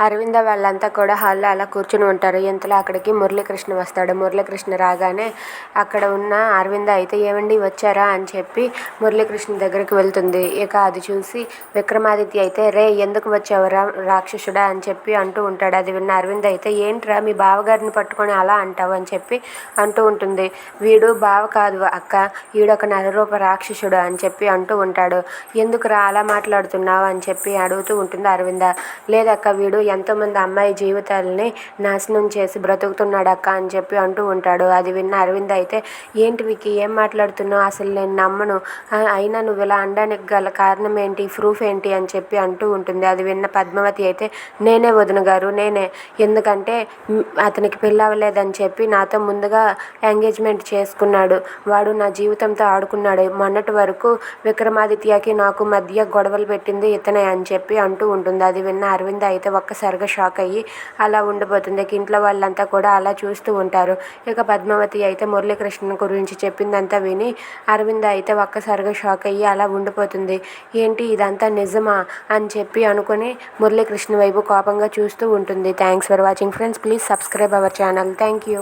అరవింద వాళ్ళంతా కూడా హాల్లో అలా కూర్చుని ఉంటారు. ఇంతలో అక్కడికి మురళీకృష్ణ వస్తాడు. మురళీకృష్ణ రాగానే అక్కడ ఉన్న అరవింద అయితే ఏమండి వచ్చారా అని చెప్పి మురళీకృష్ణ దగ్గరికి వెళ్తుంది. ఇక అది చూసి విక్రమాదిత్య అయితే రే ఎందుకు వచ్చావురా రాక్షసుడా అని చెప్పి అంటూ ఉంటాడు. అది విన్న అరవింద అయితే ఏంట్రా మీ బావగారిని పట్టుకొని అలా అంటావు అని చెప్పి అంటూ ఉంటుంది. వీడు బావ కాదు అక్క, వీడొక నరరూప రాక్షసుడు అని చెప్పి అంటూ ఉంటాడు. ఎందుకురా అలా మాట్లాడుతున్నావు అని చెప్పి అడుగుతూ ఉంటుంది అరవింద. లేదక్క, వీడు ఎంతోమంది అమ్మాయి జీవితాలని నాశనం చేసి బ్రతుకుతున్నాడక్క అని చెప్పి అంటూ ఉంటాడు. అది విన్న అరవింద అయితే ఏంటి విక్కీ ఏం మాట్లాడుతున్నావు, అసలు నేను నమ్మను, అయినా నువ్వు ఇలా అనడానికి గల కారణం ఏంటి, ప్రూఫ్ ఏంటి అని చెప్పి అంటూ ఉంటుంది. అది విన్న పద్మావతి అయితే నేనే వదిన గారు, నేనే, ఎందుకంటే అతనికి పెళ్ళి అవ్వలేదని చెప్పి నాతో ముందుగా ఎంగేజ్మెంట్ చేసుకున్నాడు, వాడు నా జీవితంతో ఆడుకున్నాడు, మొన్నటి వరకు విక్రమాదిత్యకి నాకు మధ్య గొడవలు పెట్టింది ఇతనే అని చెప్పి అంటూ ఉంటుంది. అది విన్న అరవింద అయితే ఒక్కసారిగా షాక్ అయ్యి అలా ఉండిపోతుంది. ఇంట్లో వాళ్ళంతా కూడా అలా చూస్తూ ఉంటారు. ఇక పద్మావతి అయితే మురళీకృష్ణ గురించి చెప్పిందంతా విని అరవింద అయితే ఒక్కసారిగా షాక్ అయ్యి అలా ఉండిపోతుంది. ఏంటి ఇదంతా నిజమా అని చెప్పి అనుకుని మురళీకృష్ణ వైపు కోపంగా చూస్తూ ఉంటుంది. Thanks for watching friends, please subscribe our channel. Thank you.